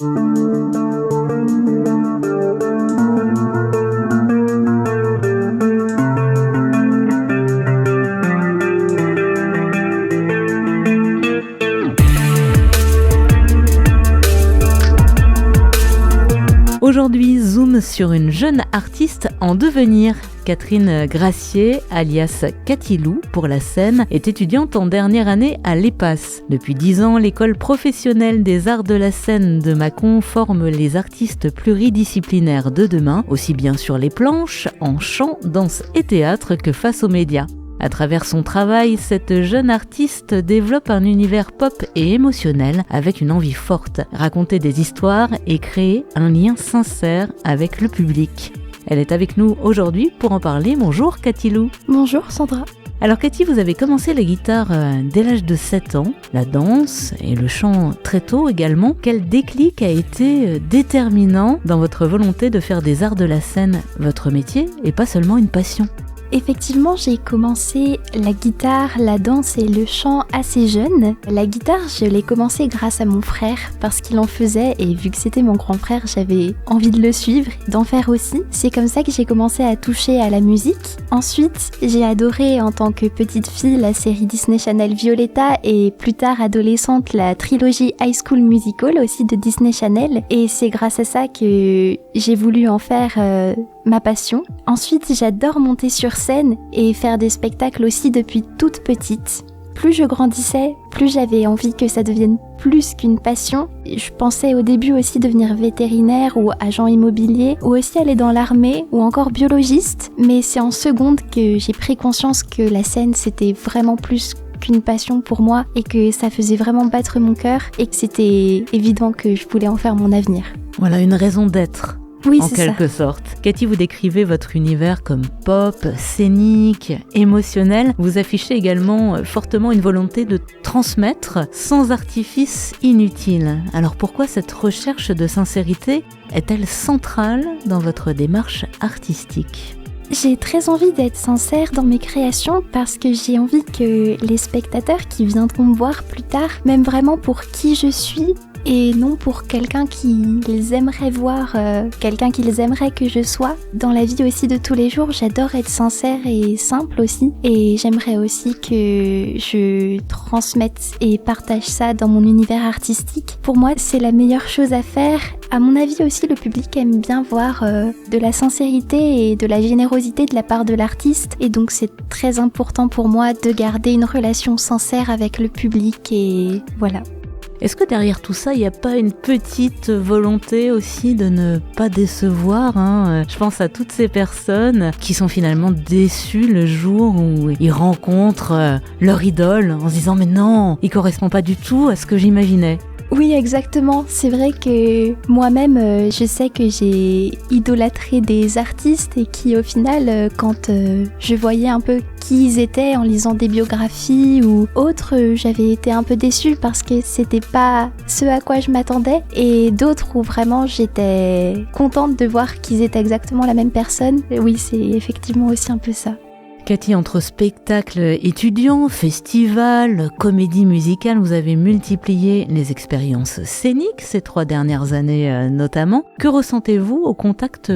Aujourd'hui, zoom sur une jeune artiste en devenir. Catherine Gracier, alias Cathy Lou pour la scène, est étudiante en dernière année à l'EPAS. Depuis 10 ans, l'école professionnelle des arts de la scène de Mâcon forme les artistes pluridisciplinaires de demain, aussi bien sur les planches, en chant, danse et théâtre que face aux médias. À travers son travail, cette jeune artiste développe un univers pop et émotionnel avec une envie forte, raconter des histoires et créer un lien sincère avec le public. Elle est avec nous aujourd'hui pour en parler. Bonjour Cathy Lou. Bonjour Sandra. Alors Cathy, vous avez commencé la guitare dès l'âge de 7 ans, la danse et le chant très tôt également. Quel déclic a été déterminant dans votre volonté de faire des arts de la scène votre métier et pas seulement une passion ? Effectivement, j'ai commencé la guitare, la danse et le chant assez jeune. La guitare, je l'ai commencé grâce à mon frère parce qu'il en faisait et vu que c'était mon grand frère, j'avais envie de le suivre, d'en faire aussi. C'est comme ça que j'ai commencé à toucher à la musique. Ensuite, j'ai adoré en tant que petite fille la série Disney Channel Violetta et plus tard adolescente la trilogie High School Musical aussi de Disney Channel et c'est grâce à ça que j'ai voulu en faire ma passion. Ensuite, j'adore monter sur scène et faire des spectacles aussi depuis toute petite. Plus je grandissais, plus j'avais envie que ça devienne plus qu'une passion. Je pensais au début aussi devenir vétérinaire ou agent immobilier, ou aussi aller dans l'armée, ou encore biologiste. Mais c'est en seconde que j'ai pris conscience que la scène, c'était vraiment plus qu'une passion pour moi et que ça faisait vraiment battre mon cœur et que c'était évident que je voulais en faire mon avenir. Voilà, une raison d'être. Oui, en quelque sorte. Cathy, vous décrivez votre univers comme pop, scénique, émotionnel. Vous affichez également fortement une volonté de transmettre sans artifice inutile. Alors pourquoi cette recherche de sincérité est-elle centrale dans votre démarche artistique ? J'ai très envie d'être sincère dans mes créations parce que j'ai envie que les spectateurs qui viendront me voir plus tard m'aiment vraiment pour qui je suis et non pour quelqu'un qu'ils aimeraient voir, quelqu'un qu'ils aimeraient que je sois. Dans la vie aussi de tous les jours, j'adore être sincère et simple aussi et j'aimerais aussi que je transmette et partage ça dans mon univers artistique. Pour moi, c'est la meilleure chose à faire. À mon avis aussi, le public aime bien voir de la sincérité et de la générosité de la part de l'artiste et donc c'est très important pour moi de garder une relation sincère avec le public et voilà. Est-ce que derrière tout ça, il n'y a pas une petite volonté aussi de ne pas décevoir Je pense à toutes ces personnes qui sont finalement déçues le jour où ils rencontrent leur idole en se disant « mais non, il ne correspond pas du tout à ce que j'imaginais ». Oui, exactement. C'est vrai que moi-même, je sais que j'ai idolâtré des artistes et qui, au final, quand je voyais un peu qui ils étaient en lisant des biographies ou autres, j'avais été un peu déçue parce que c'était pas ce à quoi je m'attendais. Et d'autres où vraiment j'étais contente de voir qu'ils étaient exactement la même personne. Et oui, c'est effectivement aussi un peu ça. Cathy, entre spectacles étudiants, festivals, comédies musicales, vous avez multiplié les expériences scéniques ces 3 dernières années notamment. Que ressentez-vous au contact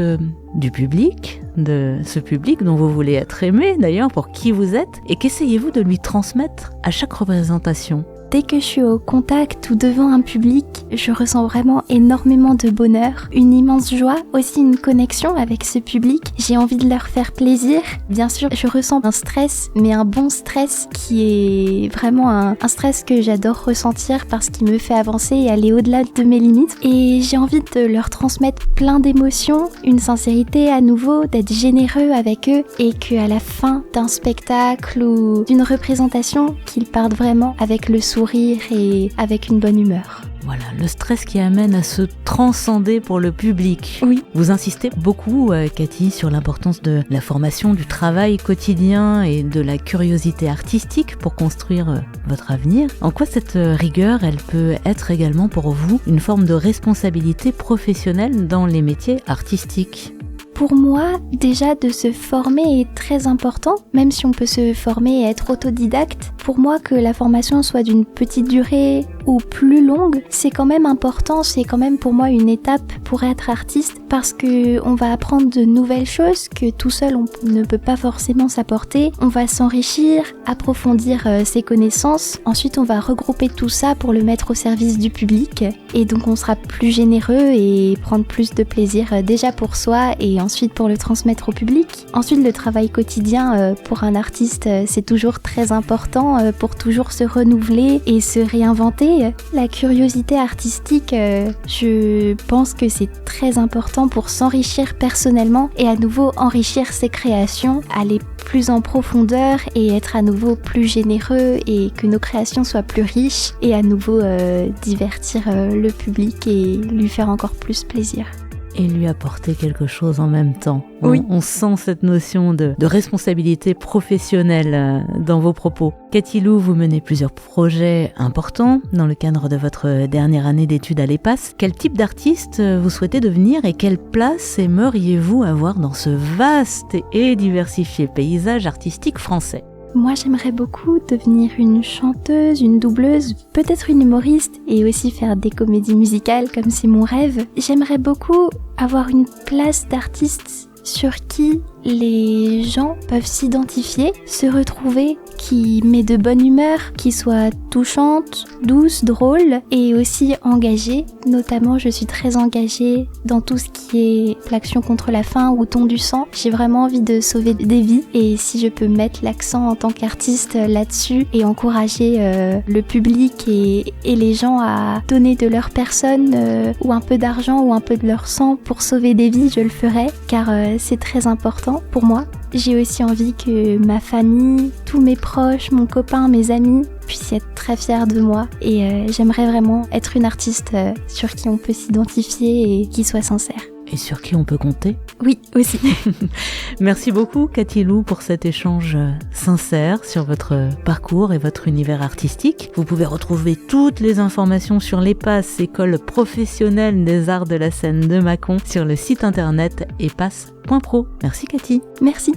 du public, de ce public dont vous voulez être aimé d'ailleurs, pour qui vous êtes, et qu'essayez-vous de lui transmettre à chaque représentation ? Dès que je suis au contact ou devant un public, je ressens vraiment énormément de bonheur, une immense joie, aussi une connexion avec ce public. J'ai envie de leur faire plaisir. Bien sûr, je ressens un stress, mais un bon stress qui est vraiment un stress que j'adore ressentir parce qu'il me fait avancer et aller au-delà de mes limites. Et j'ai envie de leur transmettre plein d'émotions, une sincérité à nouveau, d'être généreux avec eux et qu'à la fin d'un spectacle ou d'une représentation, qu'ils partent vraiment avec le sourire et avec une bonne humeur. Voilà, le stress qui amène à se transcender pour le public. Oui. Vous insistez beaucoup, Cathy, sur l'importance de la formation, du travail quotidien et de la curiosité artistique pour construire votre avenir. En quoi cette rigueur, elle peut être également pour vous une forme de responsabilité professionnelle dans les métiers artistiques ? Pour moi, déjà de se former est très important, même si on peut se former et être autodidacte. pour moi, que la formation soit d'une petite durée ou plus longue, c'est quand même important, c'est quand même pour moi une étape pour être artiste parce que on va apprendre de nouvelles choses que tout seul on ne peut pas forcément s'apporter. On va s'enrichir, approfondir ses connaissances. Ensuite, on va regrouper tout ça pour le mettre au service du public et donc on sera plus généreux et prendre plus de plaisir déjà pour soi et ensuite pour le transmettre au public. Ensuite, le travail quotidien pour un artiste, c'est toujours très important pour toujours se renouveler et se réinventer. La curiosité artistique, je pense que c'est très important pour s'enrichir personnellement et à nouveau enrichir ses créations, aller plus en profondeur et être à nouveau plus généreux et que nos créations soient plus riches et à nouveau divertir le public et lui faire encore plus plaisir. Et lui apporter quelque chose en même temps. Oui. On sent cette notion de responsabilité professionnelle dans vos propos. Cathy Lou, vous menez plusieurs projets importants dans le cadre de votre dernière année d'études à l'EPAS. Quel type d'artiste vous souhaitez devenir et quelle place aimeriez-vous avoir dans ce vaste et diversifié paysage artistique français ? Moi, j'aimerais beaucoup devenir une chanteuse, une doubleuse, peut-être une humoriste et aussi faire des comédies musicales comme c'est mon rêve. J'aimerais beaucoup avoir une place d'artiste sur qui les gens peuvent s'identifier, se retrouver, qui met de bonne humeur, qui soit touchante, douce, drôle et aussi engagée. Notamment, je suis très engagée dans tout ce qui est l'action contre la faim ou don du sang. J'ai vraiment envie de sauver des vies et si je peux mettre l'accent en tant qu'artiste là-dessus et encourager le public et les gens à donner de leur personne ou un peu d'argent ou un peu de leur sang pour sauver des vies, je le ferai car c'est très important pour moi. J'ai aussi envie que ma famille, tous mes proches, mon copain, mes amis puissent être très fiers de moi et j'aimerais vraiment être une artiste sur qui on peut s'identifier et qui soit sincère. Et sur qui on peut compter ? Oui, aussi. Merci beaucoup Cathy Lou pour cet échange sincère sur votre parcours et votre univers artistique. Vous pouvez retrouver toutes les informations sur l'EPAS, École professionnelle des arts de la scène de Mâcon, sur le site internet epas.pro. Merci Cathy. Merci.